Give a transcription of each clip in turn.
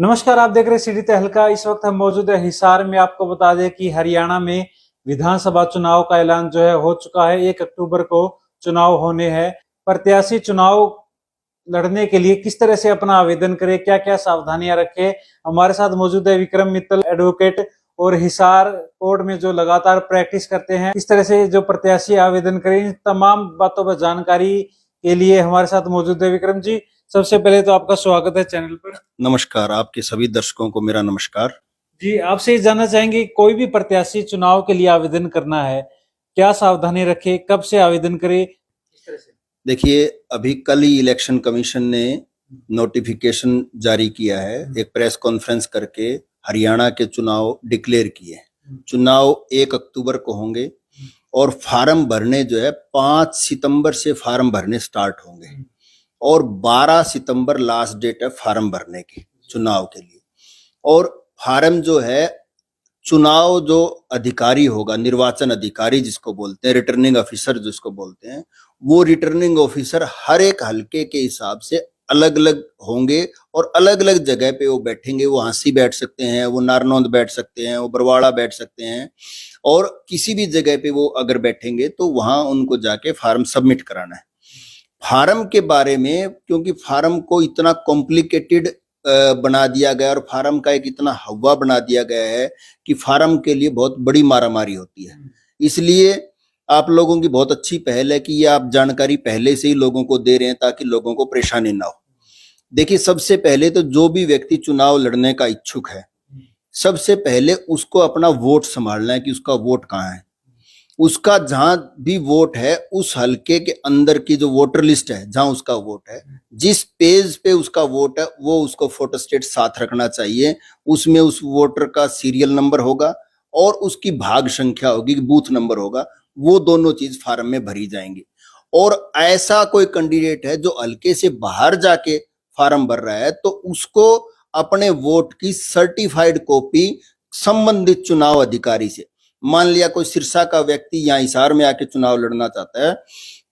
नमस्कार, आप देख रहे हैं सिटी तहलका। इस वक्त हम मौजूद है हिसार में। आपको बता दें कि हरियाणा में विधानसभा चुनाव का ऐलान जो है हो चुका है। 1 अक्टूबर को चुनाव होने हैं। प्रत्याशी चुनाव लड़ने के लिए किस तरह से अपना आवेदन करे, क्या क्या सावधानियां रखे, हमारे साथ मौजूद है विक्रम मित्तल एडवोकेट और हिसार कोर्ट में जो लगातार प्रैक्टिस करते हैं। किस तरह से जो प्रत्याशी आवेदन करें, इन तमाम बातों पर जानकारी के लिए हमारे साथ मौजूद है विक्रम जी। सबसे पहले तो आपका स्वागत है चैनल पर। नमस्कार, आपके सभी दर्शकों को मेरा नमस्कार। जी, आपसे ये जानना चाहेंगे, कोई भी प्रत्याशी चुनाव के लिए आवेदन करना है, क्या सावधानी रखे, कब से आवेदन करे, इस तरह से? देखिए, अभी कल ही इलेक्शन कमीशन ने नोटिफिकेशन जारी किया है, एक प्रेस कॉन्फ्रेंस करके हरियाणा के चुनाव डिक्लेयर किए। चुनाव 1 अक्टूबर को होंगे और फार्म भरने जो है 5 सितंबर से फार्म भरने स्टार्ट होंगे और 12 सितंबर लास्ट डेट है फार्म भरने की चुनाव के लिए। और फार्म जो है, चुनाव जो अधिकारी होगा, निर्वाचन अधिकारी जिसको बोलते हैं, रिटर्निंग ऑफिसर जिसको बोलते हैं, वो रिटर्निंग ऑफिसर हर एक हलके के हिसाब से अलग अलग होंगे और अलग अलग जगह पे वो बैठेंगे। वो हाँसी बैठ सकते हैं, वो नारनौंद बैठ सकते हैं, वो बरवाड़ा बैठ सकते हैं और किसी भी जगह पे वो अगर बैठेंगे तो वहां उनको जाके फार्म सबमिट कराना है। फार्म के बारे में, क्योंकि फार्म को इतना कॉम्प्लिकेटेड बना दिया गया और फार्म का एक इतना हवा बना दिया गया है कि फार्म के लिए बहुत बड़ी मारामारी होती है। इसलिए आप लोगों की बहुत अच्छी पहल है कि ये आप जानकारी पहले से ही लोगों को दे रहे हैं ताकि लोगों को परेशानी ना हो। देखिए, सबसे पहले तो जो भी व्यक्ति चुनाव लड़ने का इच्छुक है, सबसे पहले उसको अपना वोट संभालना है कि उसका वोट कहाँ है। उसका जहां भी वोट है, उस हलके के अंदर की जो वोटर लिस्ट है, जहां उसका वोट है, जिस पेज पे उसका वोट है, वो उसको फोटोस्टेट साथ रखना चाहिए। उसमें उस वोटर का सीरियल नंबर होगा और उसकी भाग संख्या होगी, बूथ नंबर होगा। वो दोनों चीज फार्म में भरी जाएंगी। और ऐसा कोई कैंडिडेट है जो हलके से बाहर जाके फार्म भर रहा है, तो उसको अपने वोट की सर्टिफाइड कॉपी संबंधित चुनाव अधिकारी से, मान लिया कोई सिरसा का व्यक्ति यहाँ हिसार में आके चुनाव लड़ना चाहता है,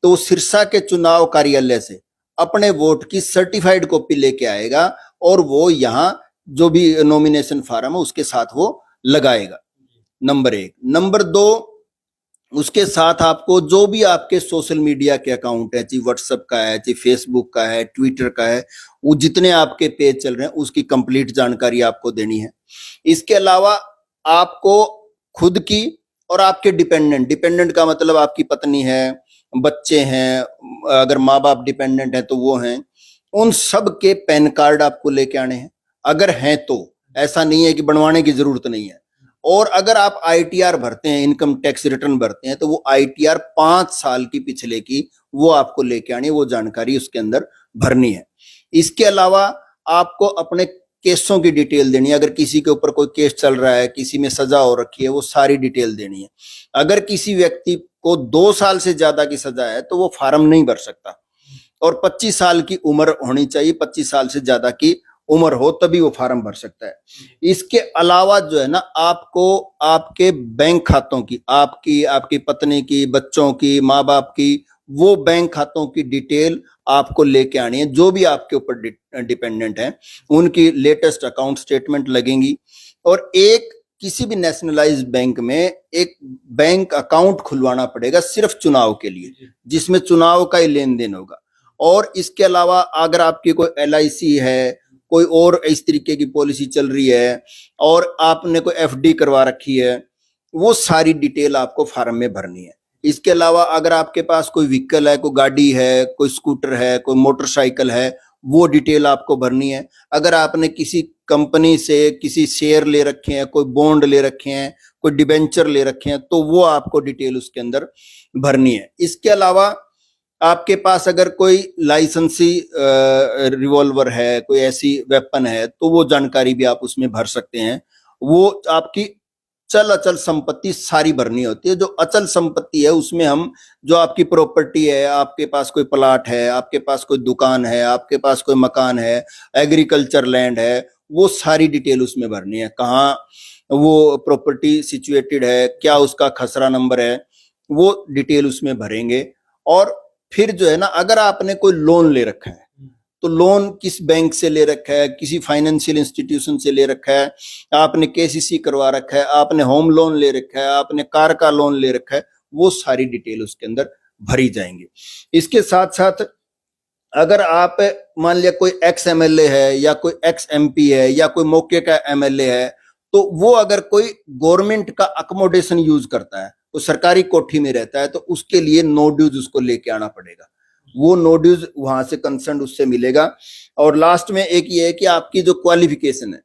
तो सिरसा के चुनाव कार्यालय से अपने वोट की सर्टिफाइड कॉपी लेके आएगा और वो यहाँ जो भी नॉमिनेशन फार्म है उसके साथ वो लगाएगा। नंबर 1। नंबर 2, उसके साथ आपको जो भी आपके सोशल मीडिया के अकाउंट है, चाहे व्हाट्सएप का है, चाहे फेसबुक का है, ट्विटर का है, वो जितने आपके पेज चल रहे हैं उसकी कंप्लीट जानकारी आपको देनी है। इसके अलावा आपको खुद की और आपके डिपेंडेंट का मतलब आपकी पत्नी है, बच्चे हैं, अगर माँ बाप डिपेंडेंट है तो वो हैं, उन सब के पैन कार्ड आपको लेके आने हैं अगर हैं तो। ऐसा नहीं है कि बनवाने की जरूरत नहीं है। और अगर आप आईटीआर भरते हैं, इनकम टैक्स रिटर्न भरते हैं, तो वो आईटीआर 5 साल की पिछले की वो आपको लेके आनी है, वो जानकारी उसके अंदर भरनी है। इसके अलावा आपको अपने केसों की डिटेल देनी है। अगर किसी के ऊपर कोई केस चल रहा है, किसी में सजा हो रखी है, वो सारी डिटेल देनी है। अगर किसी व्यक्ति को 2 साल से ज्यादा की सजा है तो वो फार्म नहीं भर सकता और 25 साल की उम्र होनी चाहिए, 25 साल से ज्यादा की उम्र हो तभी वो फार्म भर सकता है। इसके अलावा जो है ना, आपको आपके बैंक खातों की, आपकी पत्नी की, बच्चों की, माँ बाप की, वो बैंक खातों की डिटेल आपको लेके आनी है। जो भी आपके ऊपर डिपेंडेंट है उनकी लेटेस्ट अकाउंट स्टेटमेंट लगेंगी। और एक किसी भी नेशनलाइज्ड बैंक में एक बैंक अकाउंट खुलवाना पड़ेगा सिर्फ चुनाव के लिए, जिसमें चुनाव का ही लेन देन होगा। और इसके अलावा अगर आपकी कोई एलआईसी है, कोई और इस तरीके की पॉलिसी चल रही है और आपने कोई एफडी करवा रखी है, वो सारी डिटेल आपको फार्म में भरनी है। इसके अलावा अगर आपके पास कोई व्हीकल है, कोई गाड़ी है, कोई स्कूटर है, कोई मोटरसाइकिल है, वो डिटेल आपको भरनी है। अगर आपने किसी कंपनी से किसी शेयर ले रखे हैं, कोई बॉन्ड ले रखे हैं, कोई डिबेंचर ले रखे हैं, तो वो आपको डिटेल उसके अंदर भरनी है। इसके अलावा आपके पास अगर कोई लाइसेंसी रिवॉल्वर है, कोई ऐसी वेपन है, तो वो जानकारी भी आप उसमें भर सकते हैं। वो आपकी चल अचल संपत्ति सारी भरनी होती है। जो अचल संपत्ति है उसमें हम, जो आपकी प्रॉपर्टी है, आपके पास कोई प्लाट है, आपके पास कोई दुकान है, आपके पास कोई मकान है, एग्रीकल्चर लैंड है, वो सारी डिटेल उसमें भरनी है। कहाँ वो प्रॉपर्टी सिचुएटेड है, क्या उसका खसरा नंबर है, वो डिटेल उसमें भरेंगे। और फिर जो है ना, अगर आपने कोई लोन ले रखा है तो लोन किस बैंक से ले रखा है, किसी फाइनेंशियल इंस्टीट्यूशन से ले रखा है, आपने केसीसी करवा रखा है, आपने होम लोन ले रखा है, आपने कार का लोन ले रखा है, वो सारी डिटेल उसके अंदर भरी जाएंगी। इसके साथ साथ अगर आप मान लिया कोई एक्स एमएलए है या कोई एक्स एमपी है या कोई मौके का एमएलए है, तो वो अगर कोई गवर्नमेंट का अकोमोडेशन यूज करता है, तो सरकारी कोठी में रहता है, तो उसके लिए नो ड्यूज उसको लेके आना पड़ेगा। वो नो ड्यूज वहां से कंसर्न उससे मिलेगा। और लास्ट में एक ये है कि आपकी जो क्वालिफिकेशन है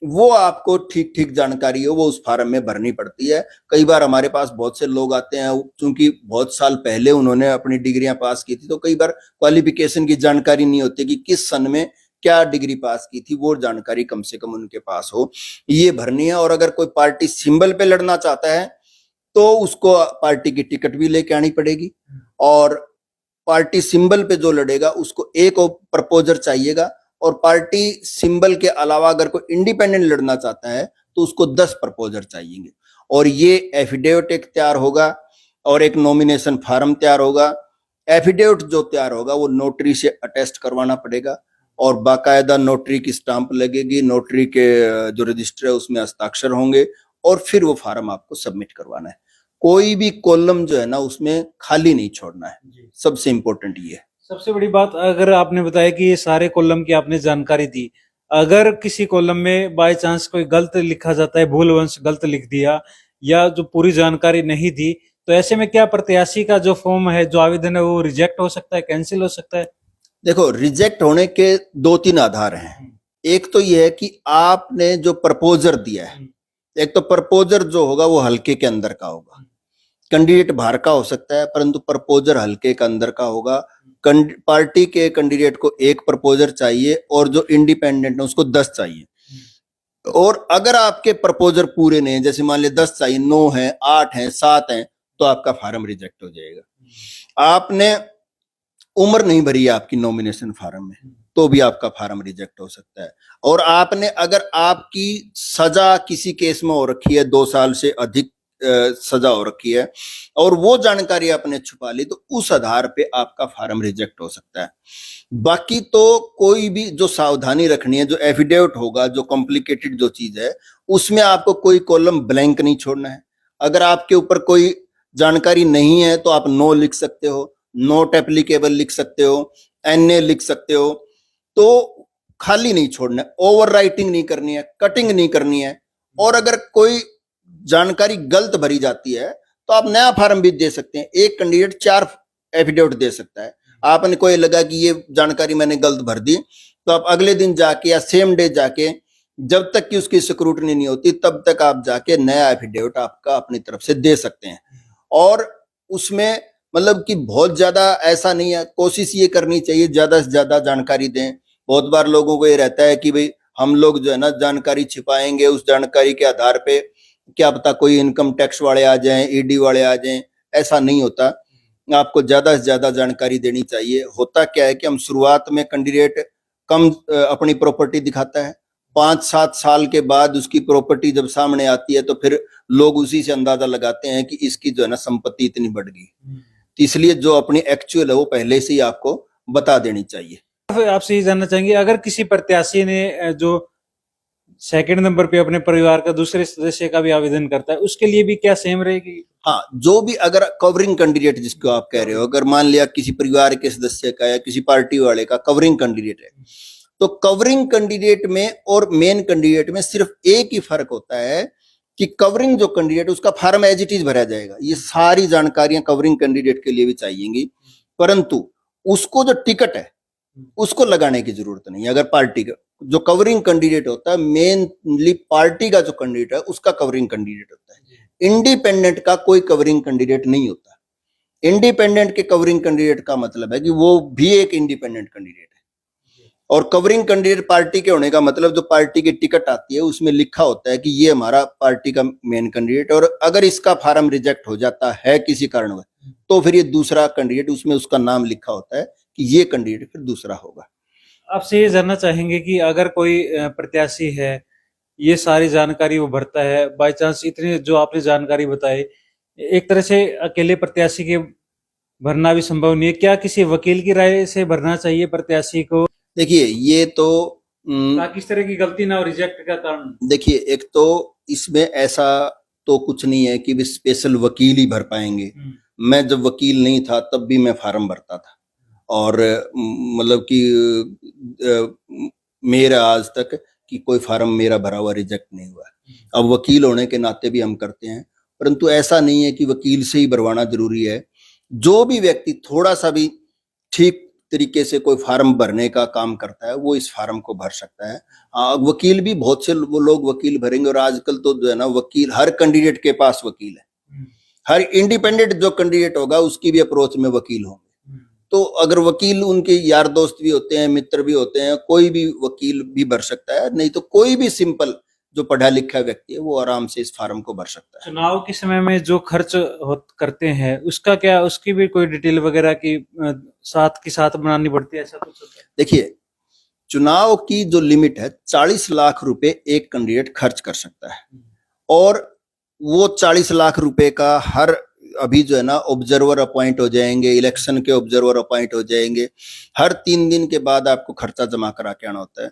वो आपको ठीक ठीक जानकारी हो, वो उस फार्म में भरनी पड़ती है। कई बार हमारे पास बहुत से लोग आते हैं, क्योंकि बहुत साल पहले उन्होंने अपनी डिग्रियां पास की थी, तो कई बार क्वालिफिकेशन की जानकारी नहीं होती कि किस सन में क्या डिग्री पास की थी, वो जानकारी कम से कम उनके पास हो, ये भरनी है। और अगर कोई पार्टी सिंबल पे लड़ना चाहता है तो उसको पार्टी की टिकट भी लेके आनी पड़ेगी, और पार्टी सिंबल पे जो लड़ेगा उसको एक प्रपोजर चाहिएगा, और पार्टी सिंबल के अलावा अगर कोई इंडिपेंडेंट लड़ना चाहता है तो उसको 10 प्रपोजर चाहिए। और ये एफिडेविट एक तैयार होगा और एक नॉमिनेशन फार्म तैयार होगा। एफिडेविट जो तैयार होगा वो नोटरी से अटेस्ट करवाना पड़ेगा, और बाकायदा नोटरी की स्टांप लगेगी, नोटरी के जो रजिस्टर है उसमें हस्ताक्षर होंगे, और फिर वो फार्म आपको सबमिट करवाना है। कोई भी कॉलम जो है ना उसमें खाली नहीं छोड़ना है, सबसे इंपॉर्टेंट ये है। सबसे बड़ी बात, अगर आपने बताया कि ये सारे कॉलम की आपने जानकारी दी, अगर किसी कॉलम में बाय चांस कोई गलत लिखा जाता है, भूलवंश गलत लिख दिया या जो पूरी जानकारी नहीं दी, तो ऐसे में क्या प्रत्याशी का जो फॉर्म है, जो आवेदन है, वो रिजेक्ट हो सकता है, कैंसिल हो सकता है? देखो, रिजेक्ट होने के 2-3 आधार हैं। एक तो ये है कि आपने जो प्रपोजर दिया है, एक तो प्रपोजर जो होगा वो हल्के के अंदर का होगा, कैंडिडेट बाहर का हो सकता है परंतु प्रपोजर हल्के के अंदर का होगा। पार्टी के कैंडिडेट को 1 प्रपोजर चाहिए और जो इंडिपेंडेंट है उसको 10 चाहिए। और अगर आपके प्रपोजर पूरे नहीं है, जैसे मान लिया 10 चाहिए, 9 है, 8 है, 7 है, तो आपका फार्म रिजेक्ट हो जाएगा। आपने उम्र नहीं भरी है आपकी नॉमिनेशन फार्म में, तो भी आपका फार्म रिजेक्ट हो सकता है। और आपने अगर आपकी सजा किसी केस में हो रखी है, 2 साल से अधिक सजा हो रखी है, और वो जानकारी आपने छुपा ली, तो उस आधार पे आपका फार्म रिजेक्ट हो सकता है। बाकी तो कोई भी जो सावधानी रखनी है, जो एफिडेविट होगा, जो कॉम्प्लिकेटेड जो चीज है, उसमें आपको कोई कॉलम ब्लैंक नहीं छोड़ना है। अगर आपके ऊपर कोई जानकारी नहीं है तो आप नो लिख सकते हो, नॉट एप्लीकेबल लिख सकते हो, एनए लिख सकते हो, तो खाली नहीं छोड़ना है, ओवर राइटिंग नहीं करनी है, कटिंग नहीं करनी है। और अगर कोई जानकारी गलत भरी जाती है तो आप नया फार्म भी दे सकते हैं। एक कैंडिडेट 4 एफिडेविट दे सकता है। आपने कोई लगा कि ये जानकारी मैंने गलत भर दी, तो आप अगले दिन जाके या सेम डे जाके, जब तक कि उसकी स्क्रूटनी नहीं होती तब तक आप जाके नया एफिडेविट आपका अपनी तरफ से दे सकते हैं। और उसमें मतलब कि बहुत ज्यादा ऐसा नहीं है, कोशिश ये करनी चाहिए ज्यादा से ज्यादा जानकारी दें। बहुत बार लोगों को ये रहता है कि भाई हम लोग जो है ना जानकारी छिपाएंगे, उस जानकारी के आधार पे क्या पता कोई इनकम टैक्स वाले आ जाएं, ईडी वाले आ जाएं। ऐसा नहीं होता, आपको ज्यादा से ज्यादा जानकारी देनी चाहिए। होता क्या है कि हम शुरुआत में कैंडिडेट कम अपनी प्रॉपर्टी दिखाता है, 5-7 साल के बाद उसकी प्रॉपर्टी जब सामने आती है तो फिर लोग उसी से अंदाजा लगाते हैं कि इसकी जो है ना संपत्ति इतनी बढ़ गई। तो इसलिए जो अपनी एक्चुअल है वो पहले से ही आपको बता देनी चाहिए। आपसे ये जानना चाहेंगे, अगर किसी प्रत्याशी ने जो सेकंड नंबर पे अपने परिवार का दूसरे सदस्य का भी आवेदन करता है, उसके लिए भी क्या सेम रहेगी? हाँ, जो भी अगर कवरिंग कैंडिडेट जिसको आप कह रहे हो, अगर मान लिया किसी परिवार के सदस्य का या किसी पार्टी वाले का कवरिंग कैंडिडेट है, तो कवरिंग कैंडिडेट में और मेन कैंडिडेट में सिर्फ एक ही फर्क होता है कि कवरिंग जो कैंडिडेट उसका फार्म एज इट इज भरा जाएगा। ये सारी जानकारियां कवरिंग कैंडिडेट के लिए भी चाहिएंगी, परंतु उसको जो टिकट है उसको लगाने की जरूरत नहीं है। अगर पार्टी का जो कवरिंग कैंडिडेट होता है, मेनली पार्टी का जो कैंडिडेट है उसका कवरिंग कैंडिडेट होता है। इंडिपेंडेंट का कोई कवरिंग कैंडिडेट नहीं होता। इंडिपेंडेंट के कवरिंग कैंडिडेट का मतलब है कि वो भी एक इंडिपेंडेंट कैंडिडेट है, और कवरिंग कैंडिडेट पार्टी के होने का मतलब जो पार्टी की टिकट आती है उसमें लिखा होता है कि ये हमारा पार्टी का मेन कैंडिडेट, और अगर इसका फार्म रिजेक्ट हो जाता है किसी कारणवश तो फिर ये दूसरा कैंडिडेट, उसमें उसका नाम लिखा होता है कि ये कैंडिडेट फिर दूसरा होगा। आपसे ये जानना चाहेंगे कि अगर कोई प्रत्याशी है, ये सारी जानकारी वो भरता है, बाय चांस इतनी जो आपने जानकारी बताई, एक तरह से अकेले प्रत्याशी के भरना भी संभव नहीं है, क्या किसी वकील की राय से भरना चाहिए प्रत्याशी को? देखिए ये तो ताकि इस तरह की गलती ना हो रिजेक्ट का कारण। देखिए एक तो इसमें ऐसा तो कुछ नहीं है कि वे स्पेशल वकील ही भर पाएंगे। मैं जब वकील नहीं था तब भी मैं फार्म भरता था और मतलब कि मेरा आज तक कि कोई फार्म मेरा भरा हुआ रिजेक्ट नहीं हुआ। अब वकील होने के नाते भी हम करते हैं, परंतु ऐसा नहीं है कि वकील से ही भरवाना जरूरी है। जो भी व्यक्ति थोड़ा सा भी ठीक तरीके से कोई फार्म भरने का काम करता है वो इस फार्म को भर सकता है। वकील भी बहुत से वो लोग वकील भरेंगे और आजकल तो जो है ना वकील हर कैंडिडेट के पास वकील है। हर इंडिपेंडेंट जो कैंडिडेट होगा उसकी भी अप्रोच में वकील होंगे। तो अगर वकील उनके यार दोस्त भी होते हैं, मित्र भी होते हैं, कोई भी वकील भी भर सकता है, नहीं तो कोई भी सिंपल जो पढ़ा लिखा व्यक्ति है वो आराम से इस फार्म को भर सकता है। चुनाव के समय में जो खर्च करते हैं उसका क्या, उसकी भी कोई डिटेल वगैरह की साथ की साथ बनानी पड़ती है, ऐसा कुछ होता है? देखिए चुनाव की जो लिमिट है 40 लाख रुपए एक कैंडिडेट खर्च कर सकता है और वो 40 लाख रुपए का हर अभी जो है ना ऑब्जर्वर अपॉइंट हो जाएंगे, इलेक्शन के ऑब्जर्वर अपॉइंट हो जाएंगे। हर 3 दिन के बाद आपको खर्चा जमा करा के आना होता है।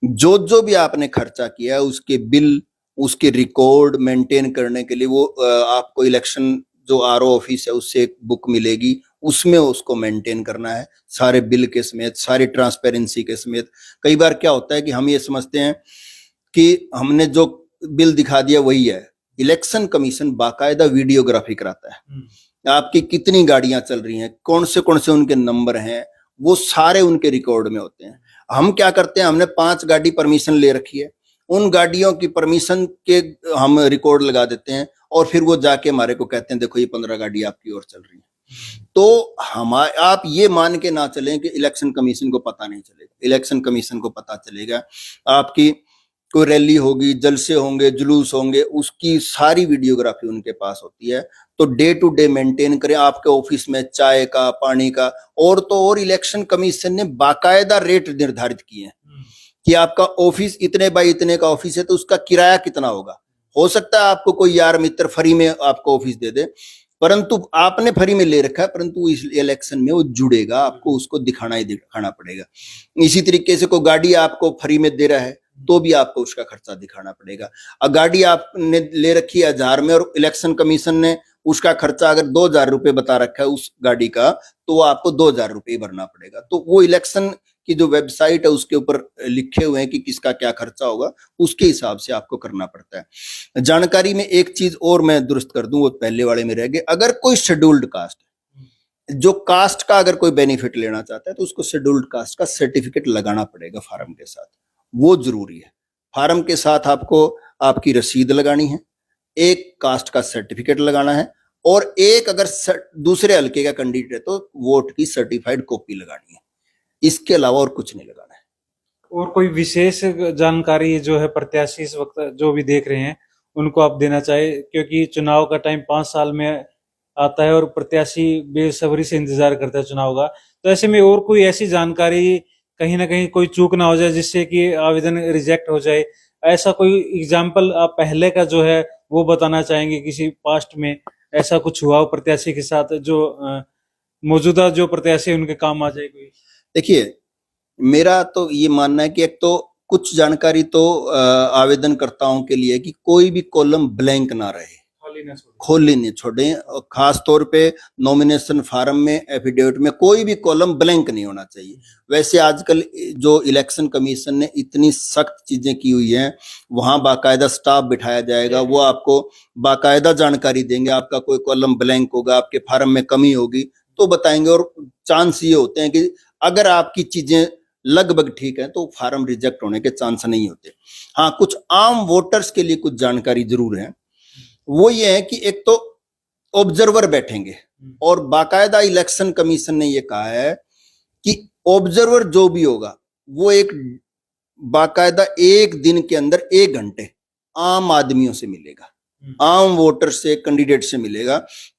जो भी आपने खर्चा किया है उसके बिल, उसके रिकॉर्ड मेंटेन करने के लिए वो आपको इलेक्शन जो आरओ ऑफिस है उससे एक बुक मिलेगी, उसमें उसको मेंटेन करना है सारे बिल के समेत, सारी ट्रांसपेरेंसी के समेत। कई बार क्या होता है कि हम ये समझते हैं कि हमने जो बिल दिखा दिया वही है। इलेक्शन कमीशन बाकायदा वीडियोग्राफी कराता है। आपकी कितनी गाड़ियां चल रही हैं, कौन से उनके नंबर हैं, वो सारे उनके रिकॉर्ड में होते हैं। हम क्या करते हैं, हमने 5 गाड़ी परमिशन ले रखी है, उन गाड़ियों की परमिशन के हम रिकॉर्ड लगा देते हैं और फिर वो जाके हमारे को कहते हैं देखो ये 15 गाड़ी आपकी ओर चल रही है। तो आप ये मान के ना चलें कि इलेक्शन कमीशन को पता नहीं चलेगा। इलेक्शन कमीशन को पता चलेगा। आपकी कोई रैली होगी, जलसे होंगे, जुलूस होंगे, उसकी सारी वीडियोग्राफी उनके पास होती है। तो डे टू डे मेंटेन करें आपके ऑफिस में चाय का, पानी का। और तो और इलेक्शन कमीशन ने बाकायदा रेट निर्धारित किए हैं कि आपका ऑफिस इतने बाई इतने का ऑफिस है तो उसका किराया कितना होगा। हो सकता है आपको कोई यार मित्र फ्री में आपको ऑफिस दे दे, परंतु आपने फ्री में ले रखा है, परंतु इस इलेक्शन में वो जुड़ेगा, आपको उसको दिखाना पड़ेगा। इसी तरीके से कोई गाड़ी आपको फ्री में दे रहा है तो भी आपको उसका खर्चा दिखाना पड़ेगा। अब गाड़ी आपने ले रखी है 1000 में और इलेक्शन कमीशन ने उसका खर्चा अगर 2000 रुपए बता रखा है उस गाड़ी का, तो वो आपको 2000 रुपए भरना पड़ेगा। तो वो इलेक्शन की जो वेबसाइट है उसके ऊपर लिखे हुए हैं कि किसका क्या खर्चा होगा, उसके हिसाब से आपको करना पड़ता है। जानकारी में एक चीज और मैं दुरुस्त कर दूं, वो पहले वाले में रह गए। अगर कोई शेड्यूल्ड कास्ट, जो कास्ट का अगर कोई बेनिफिट लेना चाहता है तो उसको शेड्यूल्ड कास्ट का सर्टिफिकेट लगाना पड़ेगा फार्म के साथ, वो जरूरी है। फार्म के साथ आपको आपकी रसीद लगानी है, एक कास्ट का सर्टिफिकेट लगाना है और एक अगर दूसरे हल्के का कैंडिडेट है तो वोट की सर्टिफाइड कॉपी लगानी है। इसके अलावा और कुछ नहीं लगाना है। और कोई विशेष जानकारी जो है प्रत्याशी इस वक्त जो भी देख रहे हैं उनको आप देना चाहे, क्योंकि चुनाव का टाइम 5 साल में आता है और प्रत्याशी बेसब्री से इंतजार करता है चुनाव का। तो ऐसे में और कोई ऐसी जानकारी कहीं ना कहीं कोई चूक ना हो जाए जिससे कि आवेदन रिजेक्ट हो जाए, ऐसा कोई एग्जाम्पल आप पहले का जो है वो बताना चाहेंगे? किसी पास्ट में ऐसा कुछ हुआ हो प्रत्याशी के साथ जो मौजूदा जो प्रत्याशी उनके काम आ जाए कोई? देखिए मेरा तो ये मानना है कि एक तो कुछ जानकारी तो आवेदनकर्ताओं के लिए कि कोई भी कॉलम ब्लैंक ना रहे, खोली नहीं छोड़े। खास तौर पे नॉमिनेशन फार्म में, एफिडेविट में कोई भी कॉलम ब्लैंक नहीं होना चाहिए। वैसे आजकल जो इलेक्शन कमीशन ने इतनी सख्त चीजें की हुई हैं, वहां बाकायदा स्टाफ बिठाया जाएगा, वो आपको बाकायदा जानकारी देंगे। आपका कोई कॉलम ब्लैंक होगा, आपके फार्म में कमी होगी तो बताएंगे। और चांस ये होते हैं कि अगर आपकी चीजें लगभग ठीक है तो फार्म रिजेक्ट होने के चांस नहीं होते। हाँ, कुछ आम वोटर्स के लिए कुछ जानकारी जरूर है। वो ये है कि एक तो ऑब्जर्वर बैठेंगे और बाकायदा इलेक्शन कमीशन ने ये कहा है कि ऑब्जर्वर जो भी होगा वो एक बाकायदा एक दिन के अंदर 1 घंटे आम आदमियों से मिलेगा, आम वोटर से, कैंडिडेट से मिलेगा।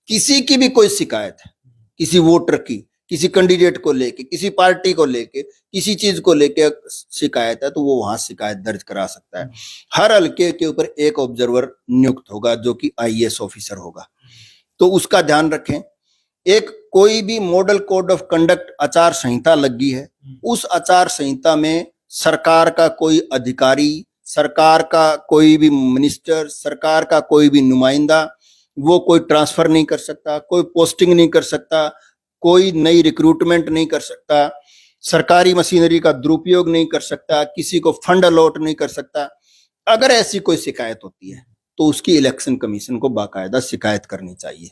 किसी की भी कोई शिकायत है, किसी वोटर की, किसी कैंडिडेट को लेके, किसी पार्टी को लेके, किसी चीज को लेके शिकायत है तो वो वहां शिकायत दर्ज करा सकता है। हर हल्के के ऊपर एक ऑब्जर्वर नियुक्त होगा जो कि आईएएस ऑफिसर होगा, तो उसका ध्यान रखें। एक कोई भी मॉडल कोड ऑफ कंडक्ट आचार संहिता लगी है, उस आचार संहिता में सरकार का कोई अधिकारी, सरकार का कोई भी मिनिस्टर, सरकार का कोई भी नुमाइंदा वो कोई ट्रांसफर नहीं कर सकता, कोई पोस्टिंग नहीं कर सकता, कोई नई रिक्रूटमेंट नहीं कर सकता, सरकारी मशीनरी का दुरुपयोग नहीं कर सकता, किसी को फंड अलॉट नहीं कर सकता। अगर ऐसी कोई शिकायत होती है तो उसकी इलेक्शन कमीशन को बाकायदा शिकायत करनी चाहिए।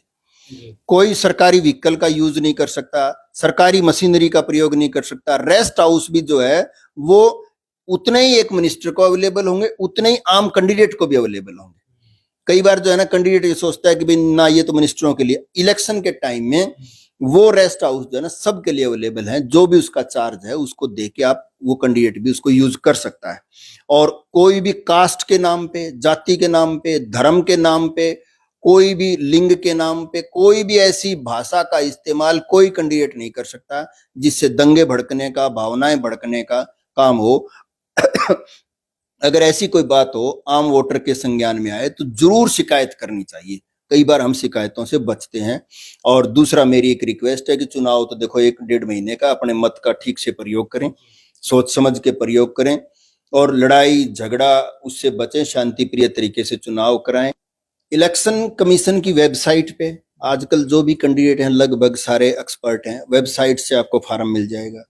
कोई सरकारी व्हीकल का यूज नहीं कर सकता, सरकारी मशीनरी का प्रयोग नहीं कर सकता। रेस्ट हाउस भी जो है वो उतने ही एक मिनिस्टर को अवेलेबल होंगे, उतने ही आम कैंडिडेट को भी अवेलेबल होंगे। कई बार जो है ना कैंडिडेट ये सोचता है कि भाई ना ये तो मिनिस्टरों के लिए, इलेक्शन के टाइम में वो रेस्ट हाउस जो है ना सबके लिए अवेलेबल है। जो भी उसका चार्ज है उसको दे के आप वो कैंडिडेट भी उसको यूज कर सकता है। और कोई भी कास्ट के नाम पे, जाति के नाम पे, धर्म के नाम पे, कोई भी लिंग के नाम पे, कोई भी ऐसी भाषा का इस्तेमाल कोई कैंडिडेट नहीं कर सकता जिससे दंगे भड़कने का, भावनाएं भड़कने का काम हो। अगर ऐसी कोई बात हो आम वोटर के संज्ञान में आए तो जरूर शिकायत करनी चाहिए। कई बार हम शिकायतों से बचते हैं। और दूसरा मेरी एक रिक्वेस्ट है कि चुनाव तो देखो 1-1.5 महीने का, अपने मत का ठीक से प्रयोग करें, सोच समझ के प्रयोग करें और लड़ाई झगड़ा उससे बचें, शांति प्रिय तरीके से चुनाव कराएं। इलेक्शन कमीशन की वेबसाइट पे आजकल जो भी कैंडिडेट हैं लगभग सारे एक्सपर्ट हैं, वेबसाइट से आपको फार्म मिल जाएगा।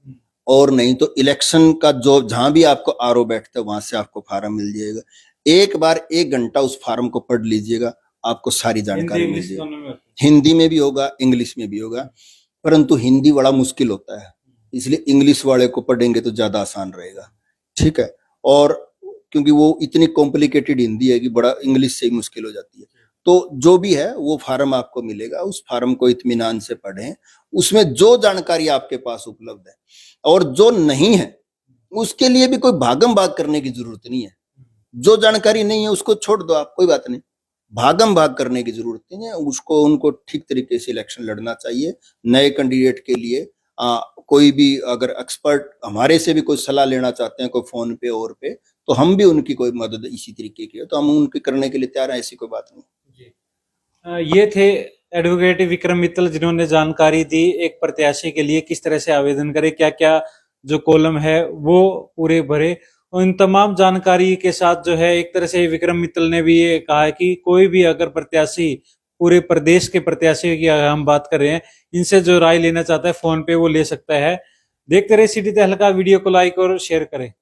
और नहीं तो इलेक्शन का जो जहां भी आपको आरओ बैठता है वहां से आपको फार्म मिल जाएगा। एक बार 1 घंटा उस फार्म को पढ़ लीजिएगा, आपको सारी जानकारी मिल जाएगी। हिंदी में भी होगा, इंग्लिश में भी होगा, परंतु हिंदी बड़ा मुश्किल होता है, इसलिए इंग्लिश वाले को पढ़ेंगे तो ज्यादा आसान रहेगा। ठीक है, और क्योंकि वो इतनी कॉम्प्लिकेटेड हिंदी है कि बड़ा इंग्लिश से ही मुश्किल हो जाती है। तो जो भी है वो फार्म आपको मिलेगा, उस फार्म को इत्मीनान से पढ़ें, उसमें जो जानकारी आपके पास उपलब्ध है और जो नहीं है उसके लिए भी कोई भागम भाग करने की जरूरत नहीं है। जो जानकारी नहीं है उसको छोड़ दो आप, कोई बात नहीं, भागम भाग करने की जरूरत नहीं है। उसको उनको ठीक तरीके से इलेक्शन लड़ना चाहिए। नए कैंडिडेट के लिए कोई भी अगर एक्सपर्ट हमारे से भी कोई सलाह लेना चाहते हैं, कोई फोन पे और पे, तो हम भी उनकी कोई मदद इसी तरीके की है तो हम उनकी करने के लिए तैयार हैं, ऐसी कोई बात नहीं। ये थे एडवोकेट विक्रम मित्तल जिन्होंने जानकारी दी एक प्रत्याशी के लिए किस तरह से आवेदन करे, क्या क्या जो कॉलम है वो पूरे भरे। उन तमाम जानकारी के साथ जो है एक तरह से विक्रम मित्तल ने भी ये कहा है कि कोई भी अगर प्रत्याशी पूरे प्रदेश के प्रत्याशी की अगर हम बात कर रहे हैं, इनसे जो राय लेना चाहता है फोन पे वो ले सकता है। देखते रहे सिटी तहलका, वीडियो को लाइक और शेयर करें।